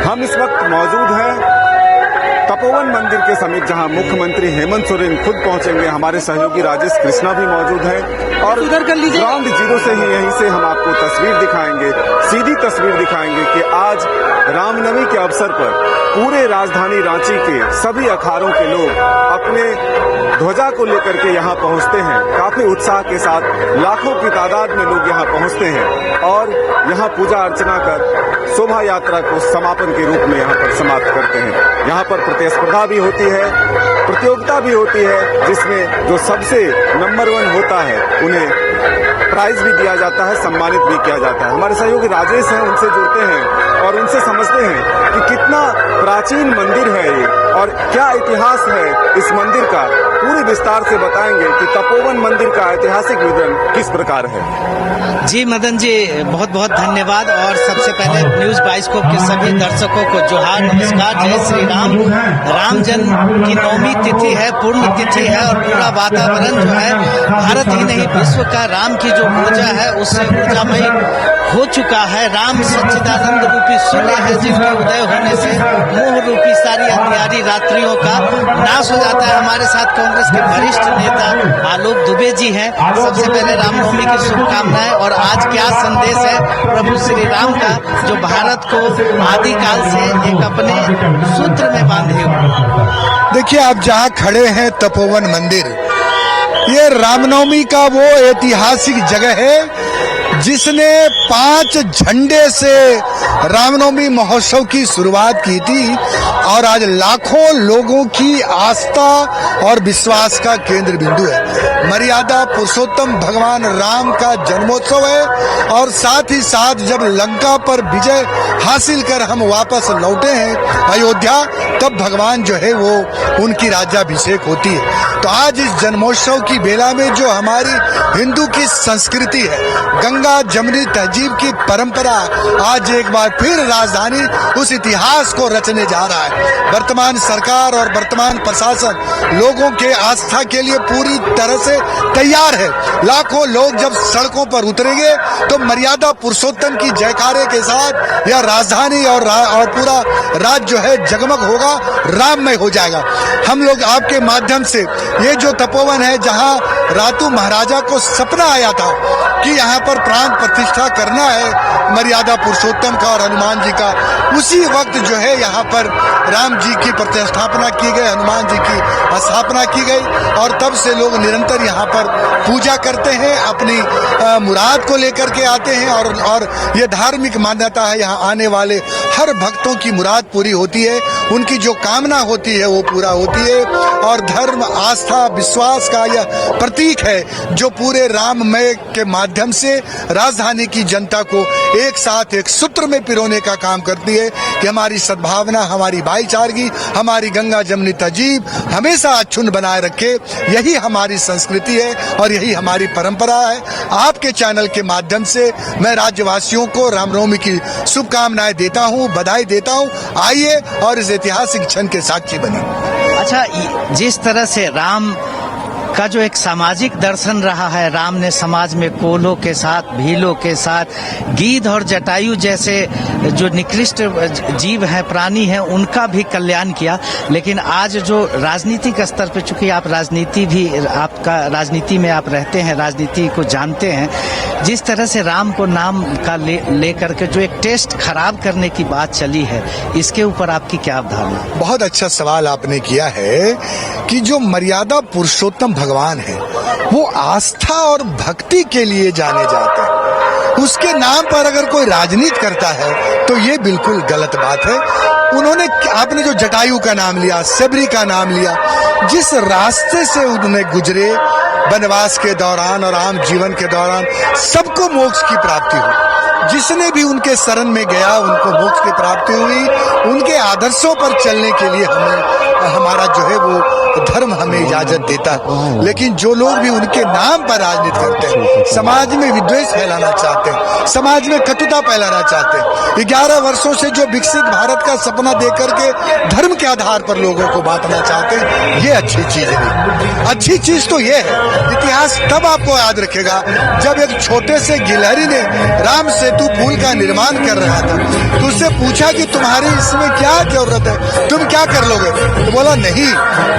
हम इस वक्त मौजूद हैं तपोवन मंदिर के समीप, जहां मुख्यमंत्री हेमंत सोरेन खुद पहुंचेंगे। हमारे सहयोगी राजेश कृष्णा भी मौजूद हैं और ग्राउंड जीरो से ही यहीं से हम आपको तस्वीर दिखाएंगे, सीधी तस्वीर दिखाएंगे कि आज रामनवमी के अवसर पर पूरे राजधानी रांची के सभी अखाड़ों के लोग अपने ध्वजा को लेकर के यहाँ पहुँचते हैं। काफी उत्साह के साथ लाखों की तादाद में लोग यहाँ पहुँचते हैं और यहाँ पूजा अर्चना कर शोभा यात्रा को समापन के रूप में यहाँ पर समाप्त करते हैं। यहाँ पर प्रतिस्पर्धा भी होती है, प्रतियोगिता भी होती है, जिसमें जो सबसे नंबर 1 होता है उन्हें प्राइज भी दिया जाता है, सम्मानित भी किया जाता है। हमारे सहयोगी राजेश हैं, उनसे जुड़ते हैं और उनसे समझते हैं कि कितना प्राचीन मंदिर है ये और क्या इतिहास है इस मंदिर का। पूरी विस्तार से बताएंगे कि तपोवन मंदिर का ऐतिहासिक विवरण किस प्रकार है। जी मदन जी, बहुत बहुत धन्यवाद। और सबसे पहले न्यूज बाइस्कोप के सभी दर्शकों को जोहार, नमस्कार, जय श्री राम। राम जन्म की 9वीं तिथि है, पूर्ण तिथि है और पूरा वातावरण जो है भारत ही नहीं विश्व का राम की जो ऊर्जा है उससे ऊर्जामयी हो चुका है। राम सच्चिदानंद रूपी सूर्य है, जिसके उदय होने से मोह रूपी सारी अंधियारी रात्रियों का नाश हो जाता है। हमारे साथ कांग्रेस के वरिष्ठ नेता आलोक दुबे जी हैं। सबसे पहले रामनवमी की शुभकामनाएं। और आज क्या संदेश है प्रभु श्री राम का, जो भारत को आदिकाल से एक अपने सूत्र में बांधे हुए। देखिए, आप जहाँ खड़े हैं तपोवन मंदिर, ये रामनवमी का वो ऐतिहासिक जगह है जिसने 5 झंडे से रामनवमी महोत्सव की शुरुआत की थी और आज लाखों लोगों की आस्था और विश्वास का केंद्र बिंदु है। मर्यादा पुरुषोत्तम भगवान राम का जन्मोत्सव है और साथ ही साथ जब लंका पर विजय हासिल कर हम वापस लौटे हैं अयोध्या, तब भगवान जो है वो उनकी राज्याभिषेक होती है। तो आज इस जन्मोत्सव की बेला में जो हमारी हिंदू की संस्कृति है, गंगा जमुनी तहजीब की परंपरा आज एक बार फिर राजधानी उस इतिहास को रचने जा रहा है। वर्तमान सरकार और वर्तमान प्रशासन लोगों के आस्था के लिए पूरी तरह से तैयार है। लाखों लोग जब सड़कों पर उतरेंगे तो मर्यादा पुरुषोत्तम की जयकारे के साथ यह राजधानी और पूरा राज्य जो है जगमग होगा, राममय हो जाएगा। हम लोग आपके माध्यम से ये जो तपोवन है, जहाँ रातू महाराजा को सपना आया था कि यहाँ पर प्राण प्रतिष्ठा करना है मर्यादा पुरुषोत्तम का और हनुमान जी का, उसी वक्त जो है यहाँ पर राम जी की प्रतिष्ठापना की गई, हनुमान जी की स्थापना की गई और तब से लोग निरंतर यहाँ पर पूजा करते हैं, अपनी मुराद को लेकर के आते हैं और ये धार्मिक मान्यता है, यहाँ आने वाले हर भक्तों की मुराद पूरी होती है, उनकी जो कामना होती है वो पूरा होती है। और धर्म, आस्था, विश्वास का यह प्रतीक है जो पूरे राममय के माध्यम से राजधानी की जनता को एक साथ एक सूत्र में पिरोने का काम करती है कि हमारी सद्भावना, हमारी भाईचारगी, हमारी गंगा जमुनी तहजीब हमेशा अक्षुण्ण बनाए रखे। यही हमारी संस्कृति है और यही हमारी परंपरा है। आपके चैनल के माध्यम से मैं राज्यवासियों को रामनवमी की शुभकामनाएं देता हूं, बधाई देता हूं। आइए और इस ऐतिहासिक क्षण के साक्षी बने। अच्छा, जिस तरह से राम का जो एक सामाजिक दर्शन रहा है, राम ने समाज में कोलों के साथ, भीलों के साथ, गीध और जटायु जैसे जो निकृष्ट जीव हैं, प्राणी हैं, उनका भी कल्याण किया। लेकिन आज जो राजनीतिक स्तर पे, चूंकि आप राजनीति में आप रहते हैं, राजनीति को जानते हैं, जिस तरह से राम को नाम का लेकर के जो एक टेस्ट खराब करने की बात चली है, इसके ऊपर आपकी क्या अवधारणा? बहुत अच्छा सवाल आपने किया है कि जो मर्यादा पुरुषोत्तम भगवान है वो आस्था और भक्ति के लिए जाने जाते हैं। उसके नाम पर अगर कोई राजनीति करता है तो ये बिल्कुल गलत बात है। आपने जो जटायु का नाम लिया, सबरी का नाम लिया, जिस रास्ते से उन्होंने गुजरे वनवास के दौरान और आम जीवन के दौरान, सबको मोक्ष की प्राप्ति हुई। जिसने भी उनके शरण में गया उनको मोक्ष की प्राप्ति हुई। उनके आदर्शों पर चलने के लिए हमारा जो है वो धर्म हमें इजाजत देता है। लेकिन जो लोग भी उनके नाम पर राजनीति करते हैं, समाज में विद्वेष फैलाना चाहते हैं, समाज में कटुता फैलाना चाहते हैं, 11 वर्षों से जो विकसित भारत का सपना देकर के धर्म के आधार पर लोगों को बांटना चाहते हैं, ये अच्छी चीज नहीं। अच्छी चीज तो ये है, इतिहास तब आपको याद रखेगा जब एक छोटे से गिलहरी ने राम सेतु पुल का निर्माण कर रहा था, तो उससे पूछा कि तुम्हारी इसमें क्या जरूरत है, तुम क्या कर लोगे? तो बोला नहीं,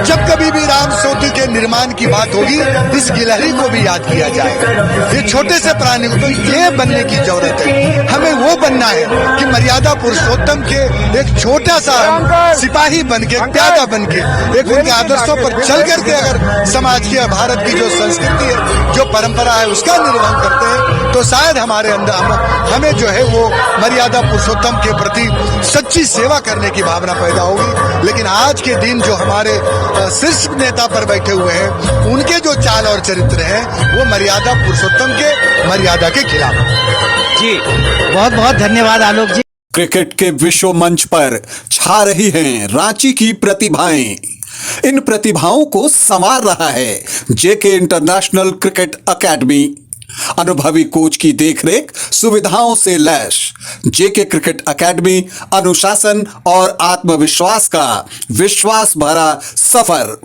जब कभी भी राम सेतु के निर्माण की बात होगी इस गिलहरी को भी याद किया जाएगा। ये छोटे से प्राणी को तो ये बनने की जरूरत है। हमें वो बनना है कि मर्यादा पुरुषोत्तम के एक छोटा सा सिपाही बन के, प्यादा बन के, एक उनके आदर्शों पर चल करके अगर समाज की, भारत की जो संस्कृति है, जो परंपरा है, उसका निर्वहन करते हैं, तो शायद हमारे अंदर हमें जो है वो मर्यादा पुरुषोत्तम के प्रति सच्ची सेवा करने की भावना पैदा होगी। लेकिन आज के दिन जो हमारे शीर्ष नेता पर बैठे हुए हैं, उनके जो चाल और चरित्र हैं, वो मर्यादा पुरुषोत्तम के मर्यादा के खिलाफ। जी बहुत बहुत धन्यवाद आलोक जी। क्रिकेट के विश्व मंच पर छा रही हैं रांची की प्रतिभाएं। इन प्रतिभाओं को संवार रहा है जेके इंटरनेशनल क्रिकेट एकेडमी। अनुभवी कोच की देखरेख, सुविधाओं से लैस जेके क्रिकेट एकेडमी अनुशासन और आत्मविश्वास का विश्वास भरा सफर।